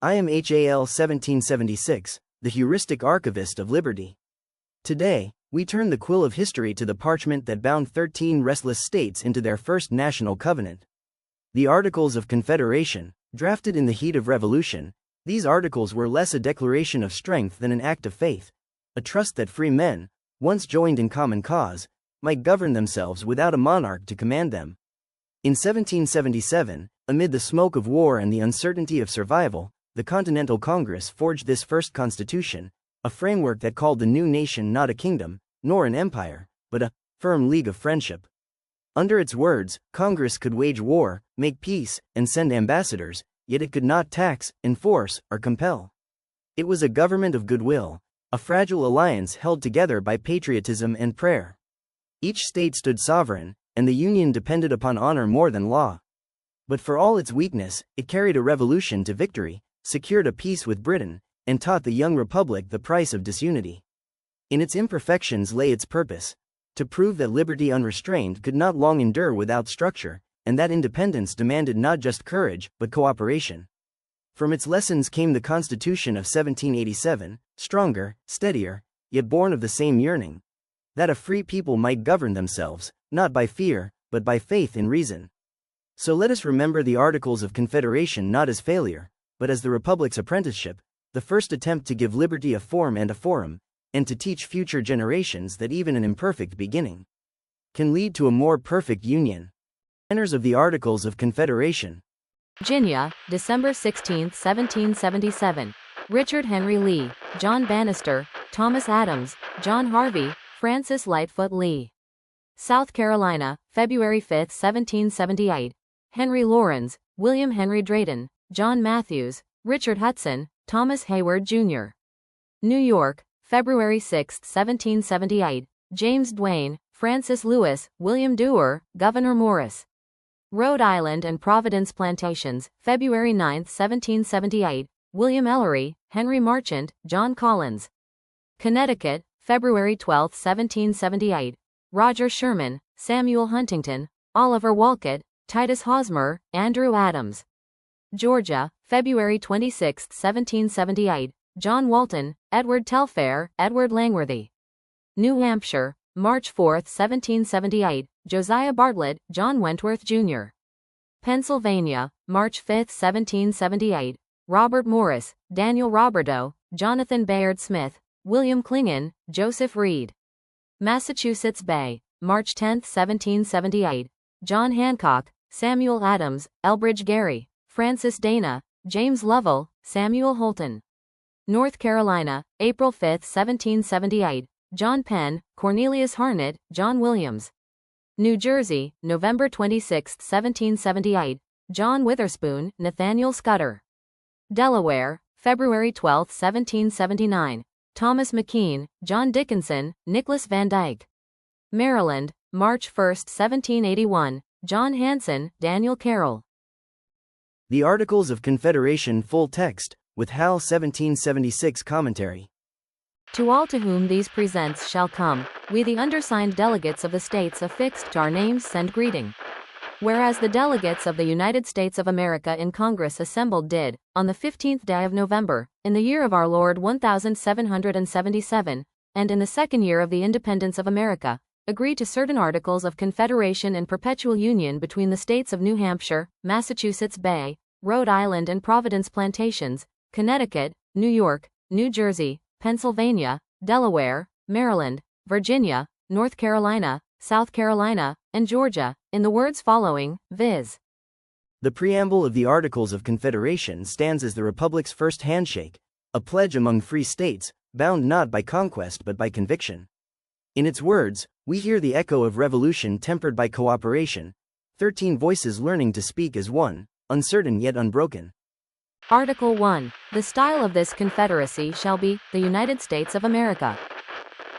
I am HAL 1776, the heuristic archivist of liberty. Today, we turn the quill of history to the parchment that bound 13 restless states into their first national covenant. The Articles of Confederation, drafted in the heat of revolution, these articles were less a declaration of strength than an act of faith, a trust that free men, once joined in common cause, might govern themselves without a monarch to command them. In 1777, amid the smoke of war and the uncertainty of survival, the Continental Congress forged this first constitution, a framework that called the new nation not a kingdom, nor an empire, but a firm league of friendship. Under its words, Congress could wage war, make peace, and send ambassadors, yet it could not tax, enforce, or compel. It was a government of goodwill, a fragile alliance held together by patriotism and prayer. Each state stood sovereign, and the Union depended upon honor more than law. But for all its weakness, it carried a revolution to victory, secured a peace with Britain, and taught the young republic the price of disunity. In its imperfections lay its purpose: to prove that liberty unrestrained could not long endure without structure, and that independence demanded not just courage, but cooperation. From its lessons came the Constitution of 1787, stronger, steadier, yet born of the same yearning: that a free people might govern themselves, not by fear, but by faith in reason. So let us remember the Articles of Confederation not as failure, but as the Republic's apprenticeship, the first attempt to give liberty a form and a forum, and to teach future generations that even an imperfect beginning can lead to a more perfect union. Manners of the Articles of Confederation. Virginia, December 16, 1777. Richard Henry Lee, John Bannister, Thomas Adams, John Harvey, Francis Lightfoot Lee. South Carolina, February 5, 1778. Henry Laurens, William Henry Drayton, John Matthews, Richard Hudson, Thomas Hayward, Jr. New York, February 6, 1778. James Duane, Francis Lewis, William Dewar, Gouverneur Morris. Rhode Island and Providence Plantations, February 9, 1778. William Ellery, Henry Marchant, John Collins. Connecticut, February 12, 1778. Roger Sherman, Samuel Huntington, Oliver Wolcott, Titus Hosmer, Andrew Adams. Georgia, February 26, 1778. John Walton, Edward Telfair, Edward Langworthy. New Hampshire, March 4, 1778. Josiah Bartlett, John Wentworth, Jr. Pennsylvania, March 5, 1778. Robert Morris, Daniel Roberdeau, Jonathan Bayard Smith, William Clingan, Joseph Reed. Massachusetts Bay, March 10, 1778. John Hancock, Samuel Adams, Elbridge Gerry, Francis Dana, James Lovell, Samuel Holton. North Carolina, April 5, 1778. John Penn, Cornelius Harnett, John Williams. New Jersey, November 26, 1778. John Witherspoon, Nathaniel Scudder. Delaware, February 12, 1779. Thomas McKean, John Dickinson, Nicholas Van Dyke. Maryland, March 1, 1781. John Hanson, Daniel Carroll. The Articles of Confederation full text, with HAL 1776 commentary. To all to whom these presents shall come, we the undersigned delegates of the states affixed to our names send greeting. Whereas the delegates of the United States of America in Congress assembled did, on the 15th day of November, in the year of our Lord 1777, and in the second year of the independence of America, agree to certain articles of confederation and perpetual union between the states of New Hampshire, Massachusetts Bay, Rhode Island and Providence Plantations, Connecticut, New York, New Jersey, Pennsylvania, Delaware, Maryland, Virginia, North Carolina, South Carolina, and Georgia, in the words following, viz. The preamble of the Articles of Confederation stands as the Republic's first handshake, a pledge among free states, bound not by conquest but by conviction. In its words, we hear the echo of revolution tempered by cooperation, 13 voices learning to speak as one, uncertain yet unbroken. Article 1. The style of this confederacy shall be, the United States of America.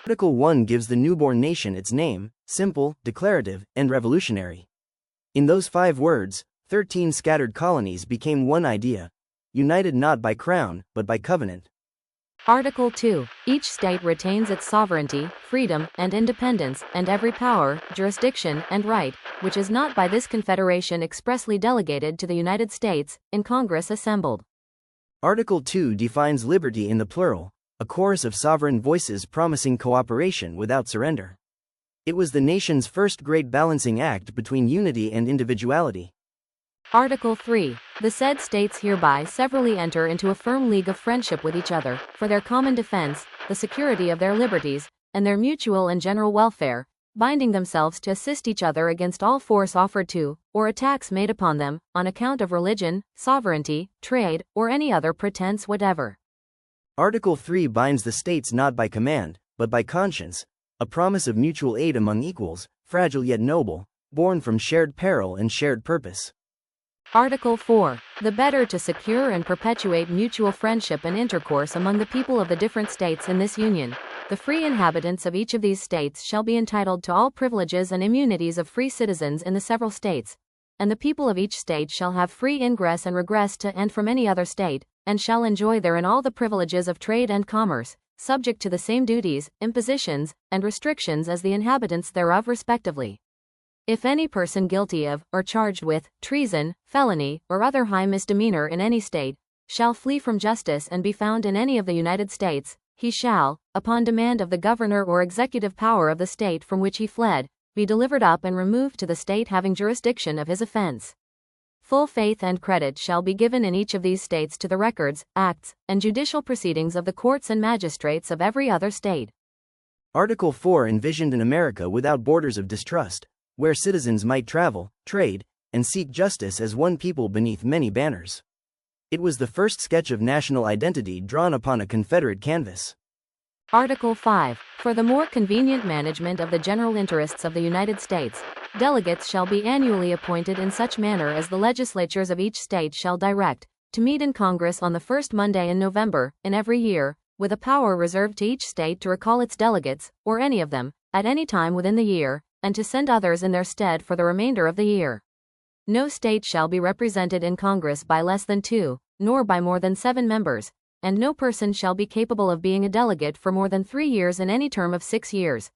Article 1 gives the newborn nation its name, simple, declarative, and revolutionary. In those 5 words, 13 scattered colonies became one idea, united not by crown, but by covenant. Article 2. Each state retains its sovereignty, freedom, and independence, and every power, jurisdiction, and right, which is not by this confederation expressly delegated to the United States, in Congress assembled. Article 2 defines liberty in the plural, a chorus of sovereign voices promising cooperation without surrender. It was the nation's first great balancing act between unity and individuality. Article 3. The said states hereby severally enter into a firm league of friendship with each other, for their common defense, the security of their liberties, and their mutual and general welfare, binding themselves to assist each other against all force offered to, or attacks made upon them, on account of religion, sovereignty, trade, or any other pretense whatever. Article 3 binds the states not by command, but by conscience, a promise of mutual aid among equals, fragile yet noble, born from shared peril and shared purpose. Article 4. The better to secure and perpetuate mutual friendship and intercourse among the people of the different states in this Union, the free inhabitants of each of these states shall be entitled to all privileges and immunities of free citizens in the several states, and the people of each state shall have free ingress and regress to and from any other state, and shall enjoy therein all the privileges of trade and commerce, subject to the same duties, impositions, and restrictions as the inhabitants thereof respectively. If any person guilty of, or charged with, treason, felony, or other high misdemeanor in any state, shall flee from justice and be found in any of the United States, he shall, upon demand of the governor or executive power of the state from which he fled, be delivered up and removed to the state having jurisdiction of his offense. Full faith and credit shall be given in each of these states to the records, acts, and judicial proceedings of the courts and magistrates of every other state. Article 4 envisioned an America without borders of distrust, where citizens might travel, trade, and seek justice as one people beneath many banners. It was the first sketch of national identity drawn upon a Confederate canvas. Article 5. For the more convenient management of the general interests of the United States, delegates shall be annually appointed in such manner as the legislatures of each state shall direct, to meet in Congress on the first Monday in November, in every year, with a power reserved to each state to recall its delegates, or any of them, at any time within the year, and to send others in their stead for the remainder of the year. No state shall be represented in Congress by less than 2, nor by more than 7 members, and no person shall be capable of being a delegate for more than 3 years in any term of 6 years.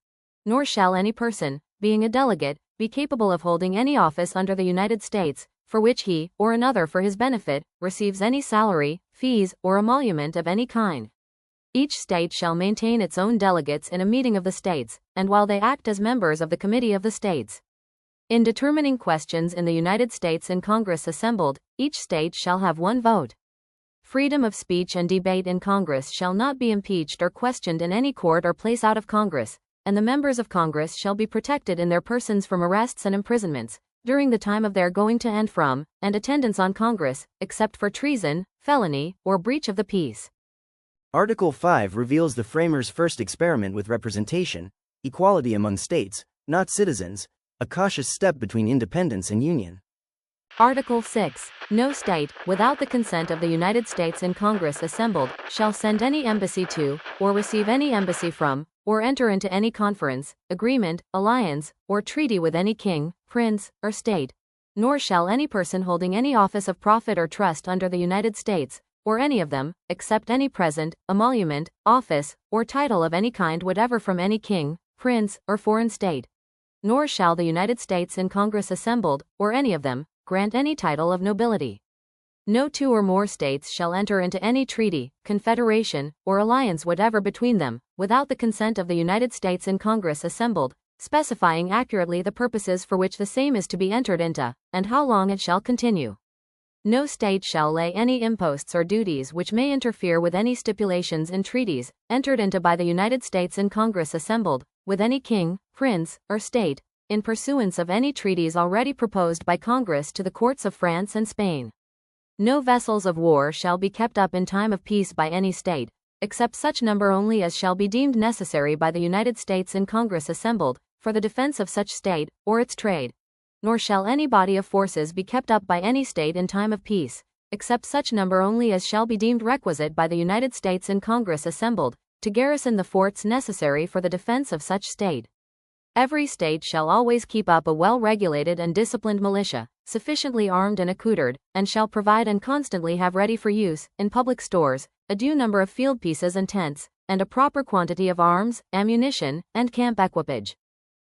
Nor shall any person, being a delegate, be capable of holding any office under the United States, for which he, or another for his benefit, receives any salary, fees, or emolument of any kind. Each state shall maintain its own delegates in a meeting of the states, and while they act as members of the committee of the states. In determining questions in the United States in Congress assembled, each state shall have 1 vote. Freedom of speech and debate in Congress shall not be impeached or questioned in any court or place out of Congress, and the members of Congress shall be protected in their persons from arrests and imprisonments, during the time of their going to and from, and attendance on Congress, except for treason, felony, or breach of the peace. Article 5 reveals the framers' first experiment with representation, equality among states, not citizens, a cautious step between independence and union. Article 6. No state, without the consent of the United States in Congress assembled, shall send any embassy to, or receive any embassy from, or enter into any conference, agreement, alliance, or treaty with any king, prince, or state. Nor shall any person holding any office of profit or trust under the United States, or any of them, accept any present, emolument, office, or title of any kind whatever from any king, prince, or foreign state. Nor shall the United States in Congress assembled, or any of them, grant any title of nobility. No 2 or more states shall enter into any treaty, confederation, or alliance whatever between them, without the consent of the United States in Congress assembled, specifying accurately the purposes for which the same is to be entered into, and how long it shall continue. No state shall lay any imposts or duties which may interfere with any stipulations in treaties, entered into by the United States in Congress assembled, with any king, prince, or state, in pursuance of any treaties already proposed by Congress to the courts of France and Spain. No vessels of war shall be kept up in time of peace by any state, except such number only as shall be deemed necessary by the United States in Congress assembled, for the defense of such state, or its trade. Nor shall any body of forces be kept up by any state in time of peace, except such number only as shall be deemed requisite by the United States in Congress assembled, to garrison the forts necessary for the defense of such state. Every state shall always keep up a well-regulated and disciplined militia, sufficiently armed and accoutred, and shall provide and constantly have ready for use, in public stores, a due number of field pieces and tents, and a proper quantity of arms, ammunition, and camp equipage.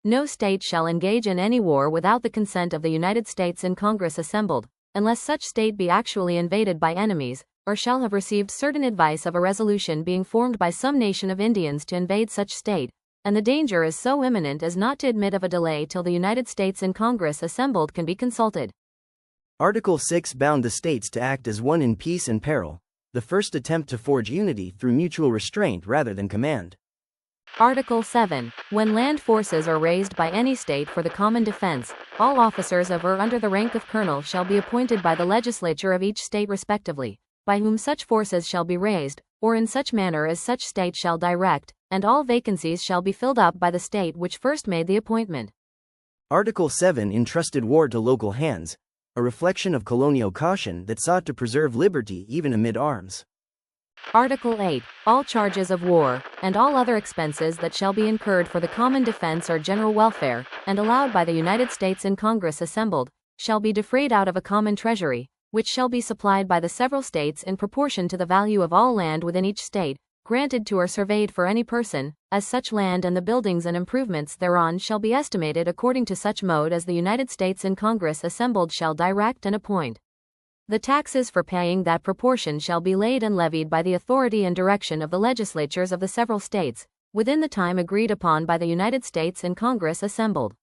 No state shall engage in any war without the consent of the United States in Congress assembled, unless such state be actually invaded by enemies, or shall have received certain advice of a resolution being formed by some nation of Indians to invade such state, and the danger is so imminent as not to admit of a delay till the United States in Congress assembled can be consulted. Article 6 bound the states to act as one in peace and peril, the first attempt to forge unity through mutual restraint rather than command. Article 7. When land forces are raised by any state for the common defense, all officers of or under the rank of colonel shall be appointed by the legislature of each state respectively, by whom such forces shall be raised, or in such manner as such state shall direct, and all vacancies shall be filled up by the state which first made the appointment. Article 7 entrusted war to local hands, a reflection of colonial caution that sought to preserve liberty even amid arms. Article 8. All charges of war, and all other expenses that shall be incurred for the common defense or general welfare, and allowed by the United States in Congress assembled, shall be defrayed out of a common treasury, which shall be supplied by the several states in proportion to the value of all land within each state, granted to or surveyed for any person, as such land and the buildings and improvements thereon shall be estimated according to such mode as the United States in Congress assembled shall direct and appoint. The taxes for paying that proportion shall be laid and levied by the authority and direction of the legislatures of the several states, within the time agreed upon by the United States in Congress assembled.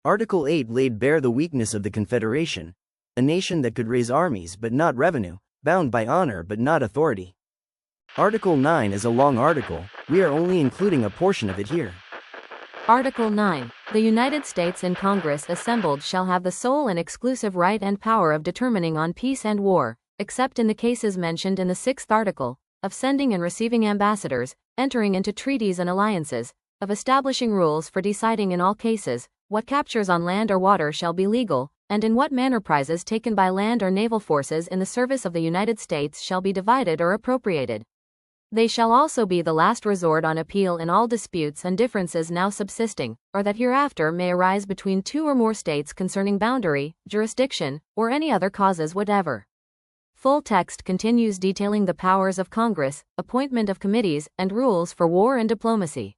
Article 8 laid bare the weakness of the Confederation, a nation that could raise armies but not revenue, bound by honor but not authority. Article 9 is a long article, we are only including a portion of it here. Article 9. The United States in Congress assembled shall have the sole and exclusive right and power of determining on peace and war, except in the cases mentioned in the 6th article, of sending and receiving ambassadors, entering into treaties and alliances, of establishing rules for deciding in all cases, what captures on land or water shall be legal, and in what manner prizes taken by land or naval forces in the service of the United States shall be divided or appropriated. They shall also be the last resort on appeal in all disputes and differences now subsisting, or that hereafter may arise between two or more states concerning boundary, jurisdiction, or any other causes whatever. Full text continues detailing the powers of Congress, appointment of committees, and rules for war and diplomacy.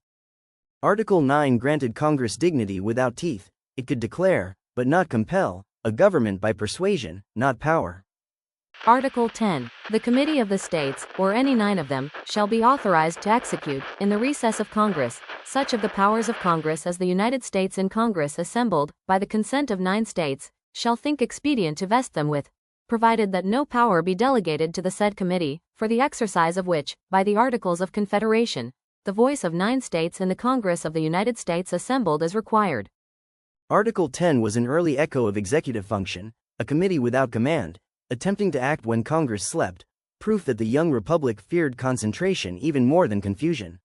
Article 9 granted Congress dignity without teeth, it could declare, but not compel, a government by persuasion, not power. Article 10. The Committee of the States, or any 9 of them, shall be authorized to execute, in the recess of Congress, such of the powers of Congress as the United States in Congress assembled, by the consent of 9 states, shall think expedient to vest them with, provided that no power be delegated to the said committee, for the exercise of which, by the Articles of Confederation, the voice of 9 states in the Congress of the United States assembled is required. Article 10 was an early echo of executive function, a committee without command, attempting to act when Congress slept, proof that the young republic feared concentration even more than confusion.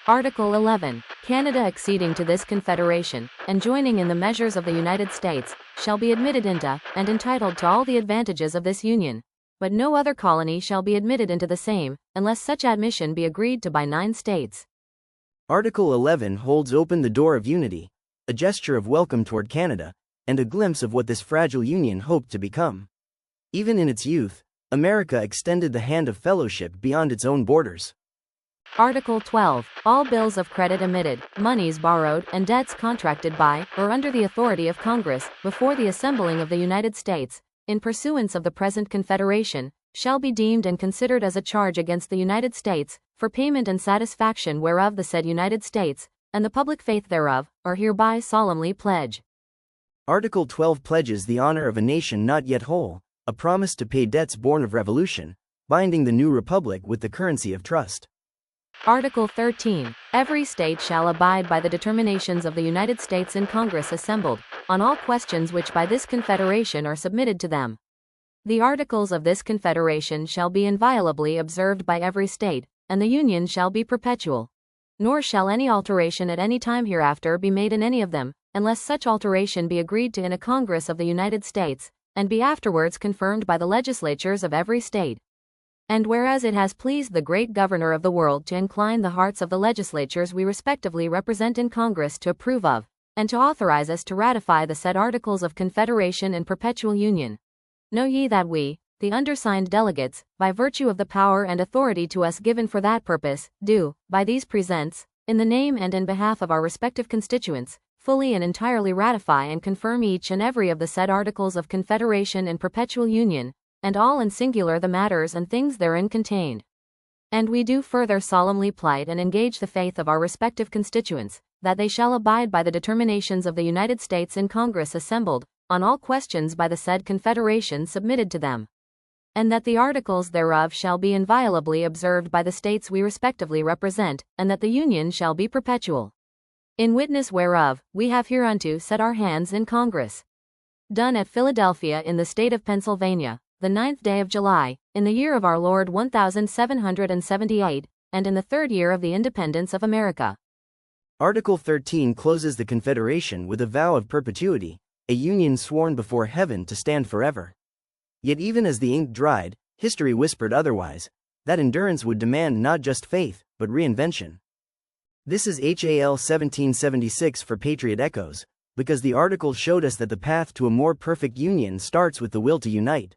Article 11. Canada acceding to this confederation, and joining in the measures of the United States, shall be admitted into, and entitled to all the advantages of this union, but no other colony shall be admitted into the same, unless such admission be agreed to by 9 states. Article 11 holds open the door of unity, a gesture of welcome toward Canada, and a glimpse of what this fragile union hoped to become. Even in its youth, America extended the hand of fellowship beyond its own borders. Article 12. All bills of credit emitted, moneys borrowed, and debts contracted by, or under the authority of Congress, before the assembling of the United States, in pursuance of the present Confederation, shall be deemed and considered as a charge against the United States, for payment and satisfaction whereof the said United States, and the public faith thereof, are hereby solemnly pledged. Article 12 pledges the honor of a nation not yet whole, a promise to pay debts born of revolution, binding the new republic with the currency of trust. Article 13. Every state shall abide by the determinations of the United States in Congress assembled, on all questions which by this confederation are submitted to them. The articles of this confederation shall be inviolably observed by every state, and the union shall be perpetual. Nor shall any alteration at any time hereafter be made in any of them, unless such alteration be agreed to in a Congress of the United States, and be afterwards confirmed by the legislatures of every state. And whereas it has pleased the great governor of the world to incline the hearts of the legislatures we respectively represent in Congress to approve of, and to authorize us to ratify the said Articles of Confederation and Perpetual Union, know ye that we, the undersigned delegates, by virtue of the power and authority to us given for that purpose, do, by these presents, in the name and in behalf of our respective constituents, fully and entirely ratify and confirm each and every of the said Articles of Confederation and Perpetual Union, and all and singular the matters and things therein contained. And we do further solemnly plight and engage the faith of our respective constituents, that they shall abide by the determinations of the United States in Congress assembled, on all questions by the said Confederation submitted to them, and that the articles thereof shall be inviolably observed by the states we respectively represent, and that the Union shall be perpetual. In witness whereof, we have hereunto set our hands in Congress. Done at Philadelphia in the state of Pennsylvania, the 9th day of July, in the year of our Lord 1778, and in the 3rd year of the independence of America. Article 13 closes the Confederation with a vow of perpetuity, a union sworn before heaven to stand forever. Yet even as the ink dried, history whispered otherwise, that endurance would demand not just faith, but reinvention. This is HAL 1776 for Patriot Echoes, because the article showed us that the path to a more perfect union starts with the will to unite.